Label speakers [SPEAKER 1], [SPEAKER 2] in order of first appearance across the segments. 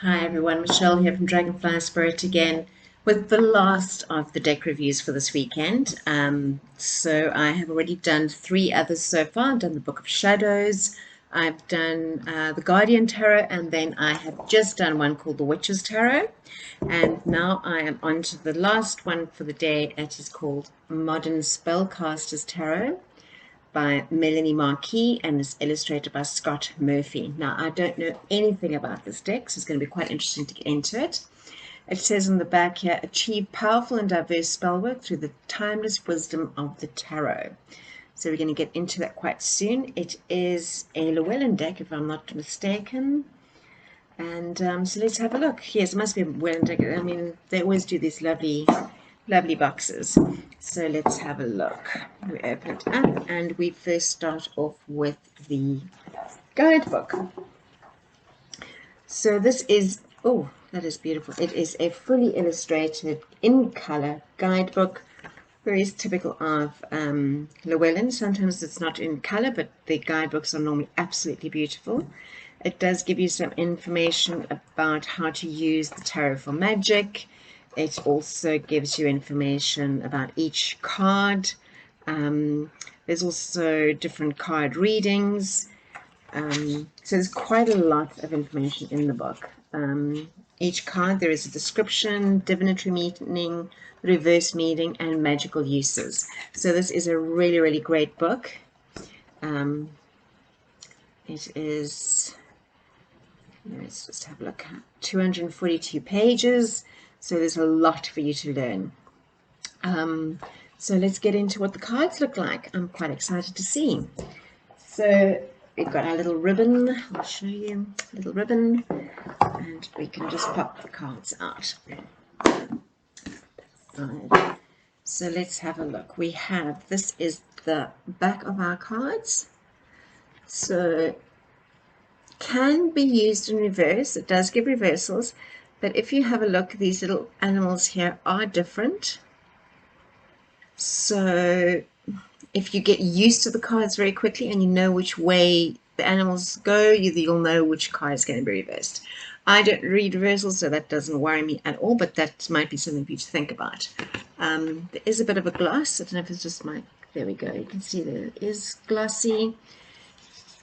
[SPEAKER 1] Hi everyone, Michelle here from Dragonfly Spirit again with the last of the deck reviews for this weekend. So I have already done 3 others so far. I've done the Book of Shadows, I've done the Guardian Tarot, and then I have just done one called the Witch's Tarot. And now I am on to the last one for the day. It is called Modern Spellcasters Tarot by Melanie Marquis and is illustrated by Scott Murphy. Now, I don't know anything about this deck, so it's going to be quite interesting to get into it. It says on the back here, achieve powerful and diverse spellwork through the timeless wisdom of the tarot. So we're going to get into that quite soon. It is a Llewellyn deck, if I'm not mistaken. And so let's have a look. Yes, it must be a Llewellyn deck. I mean, they always do these lovely boxes. So let's have a look. We open it up and we first start off with the guidebook. So this is, oh, that is beautiful. It is a fully illustrated in color guidebook, very typical of Llewellyn. Sometimes it's not in color, but the guidebooks are normally absolutely beautiful. It does give you some information about how to use the tarot for magic. It also gives you information about each card. There's also different card readings. So there's quite a lot of information in the book. Each card, there is a description, divinatory meaning, reverse meaning, and magical uses. So this is a really, really great book. It is, let's just have a look, 242 pages. So there's a lot for you to learn. So let's get into what the cards look like. I'm quite excited to see. So we've got our little ribbon. I'll show you a little ribbon. And we can just pop the cards out. So let's have a look. We have, this is the back of our cards. So can be used in reverse. It does give reversals. But if you have a look, these little animals here are different. So if you get used to the cards very quickly and you know which way the animals go, you'll know which card is going to be reversed. I don't read reversals, so that doesn't worry me at all, but that might be something for you to think about. There is a bit of a gloss. I don't know if it's just my, there we go. You can see there it is glossy.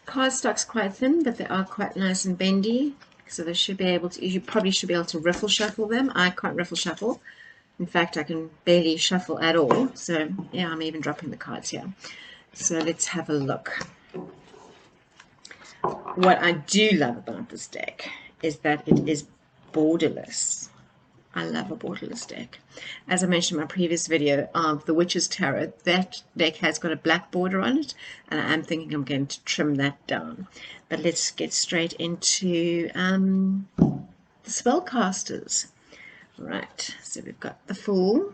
[SPEAKER 1] Cardstock's quite thin, but they are quite nice and bendy. So they should be able to, you probably should be able to riffle shuffle them. I can't riffle shuffle. In fact, I can barely shuffle at all. So yeah, I'm even dropping the cards here. So let's have a look. What I do love about this deck is that it is borderless. I love a borderless deck. As I mentioned in my previous video of the Witch's Tarot, that deck has got a black border on it, and I'm thinking I'm going to trim that down. But let's get straight into the spellcasters. Right, so we've got the Fool.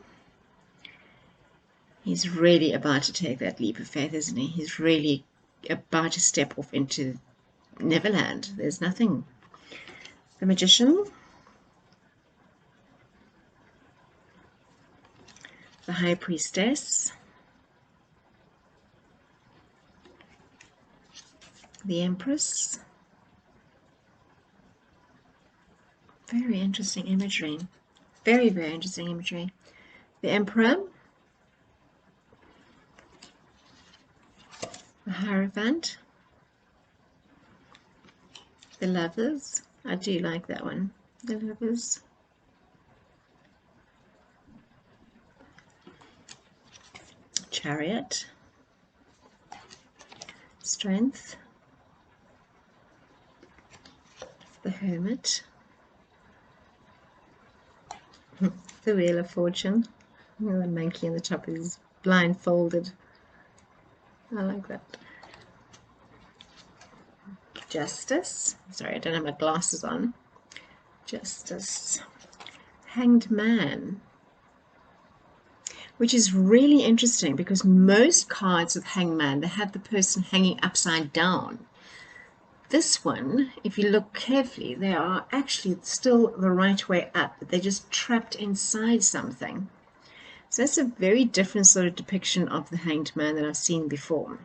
[SPEAKER 1] He's really about to take that leap of faith, isn't he? He's really about to step off into Neverland. There's nothing. The Magician. The High Priestess. The Empress. Very interesting imagery. Very, very interesting imagery. The Emperor. The Hierophant. The Lovers. I do like that one. The Lovers. Chariot. Strength. The Hermit. The Wheel of Fortune. Oh, the monkey on the top is blindfolded. I like that. Justice. Sorry, I don't have my glasses on. Justice. Hanged Man. Which is really interesting because most cards with Hanged Man, they have the person hanging upside down. This one, if you look carefully, they are actually still the right way up, but they're just trapped inside something. So that's a very different sort of depiction of the Hanged Man that I've seen before.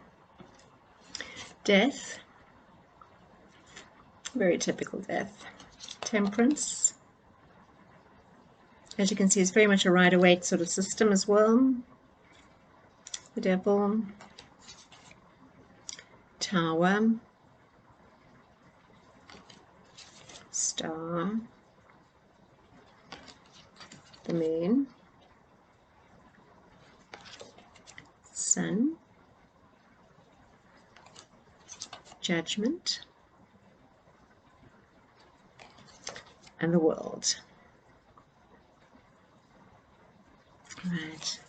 [SPEAKER 1] Death. Very typical Death. Temperance. As you can see, it's very much a Rider-Waite sort of system as well. The Devil. Tower. Star. The Moon. Sun. Judgment. And the World. Right.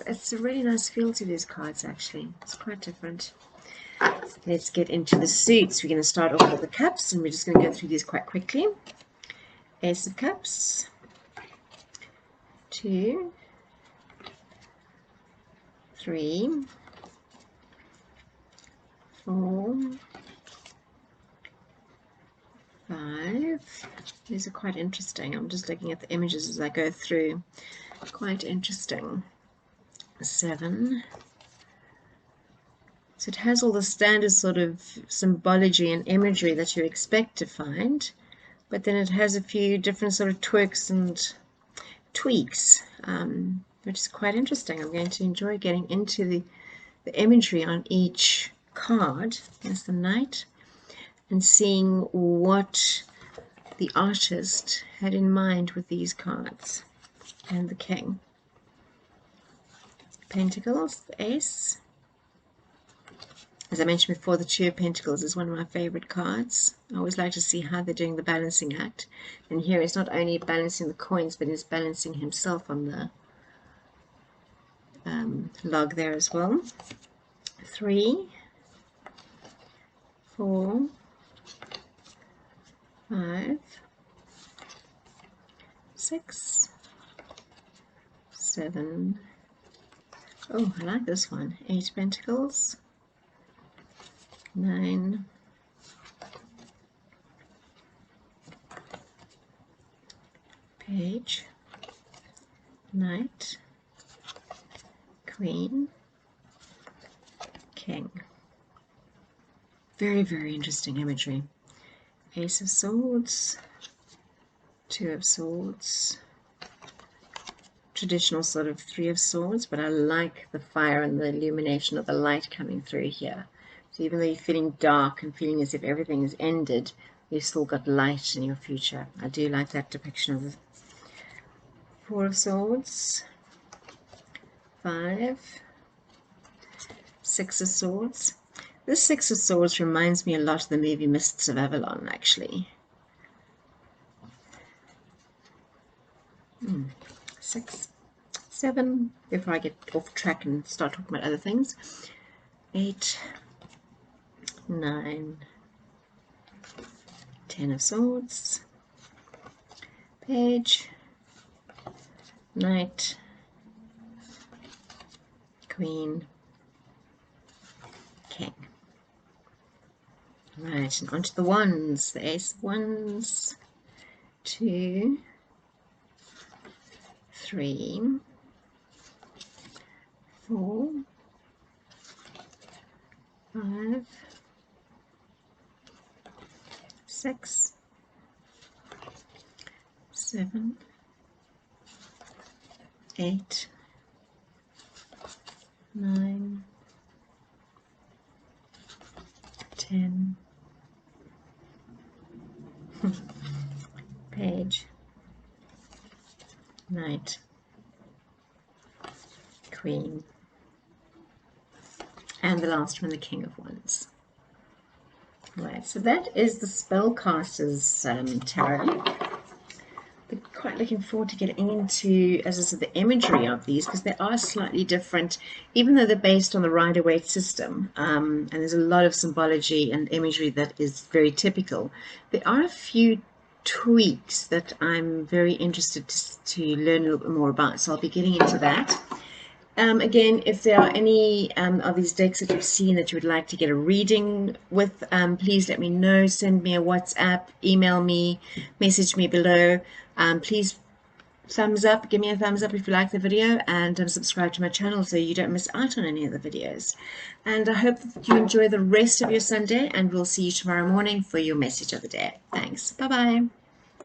[SPEAKER 1] It's a really nice feel to these cards, actually. It's quite different. Let's get into the suits. We're going to start off with the cups, and we're just going to go through these quite quickly. Ace of Cups. 2, 3, 4, 5. These are quite interesting. I'm just looking at the images as I go through. Quite interesting. 7. So it has all the standard sort of symbology and imagery that you expect to find, but then it has a few different sort of twerks and tweaks, which is quite interesting. I'm going to enjoy getting into the imagery on each card. There's the Knight, and seeing what the artist had in mind with these cards. And the King. Pentacles, the Ace. As I mentioned before, the Two of Pentacles is one of my favorite cards. I always like to see how they're doing the balancing act. And here he's not only balancing the coins, but he's balancing himself on the log there as well. 3, 4, 5, 6, 7. Oh, I like this one. 8 Pentacles. 9. Page. Knight. Queen. King. Very, very interesting imagery. Ace of Swords. 2 of Swords. Traditional sort of 3 of Swords, but I like the fire and the illumination of the light coming through here. So even though you're feeling dark and feeling as if everything is ended, you've still got light in your future. I do like that depiction of the 4 of Swords, 5, 6 of Swords. This 6 of Swords reminds me a lot of the movie Mists of Avalon, actually. 6, 7, before I get off track and start talking about other things. 8, 9, 10 of Swords, Page, Knight, Queen, King. Right, and onto the wands. The Ace of Wands. 2, 3, 4, 5, 6, 7, 8, 9, 10. Page, Knight, Queen, and the last one, the King of Wands. Right, so that is the Spellcasters Tarot. But quite looking forward to getting into, as I said, the imagery of these, because they are slightly different, even though they're based on the Rider-Waite system, and there's a lot of symbology and imagery that is very typical. There are a few tweaks that I'm very interested to learn a little bit more about, so I'll be getting into that. Again, if there are any of these decks that you've seen that you would like to get a reading with, please let me know. Send me a WhatsApp, email me, message me below. Please thumbs up. Give me a thumbs up if you like the video, and subscribe to my channel so you don't miss out on any of the videos. And I hope that you enjoy the rest of your Sunday, and we'll see you tomorrow morning for your message of the day. Thanks. Bye-bye.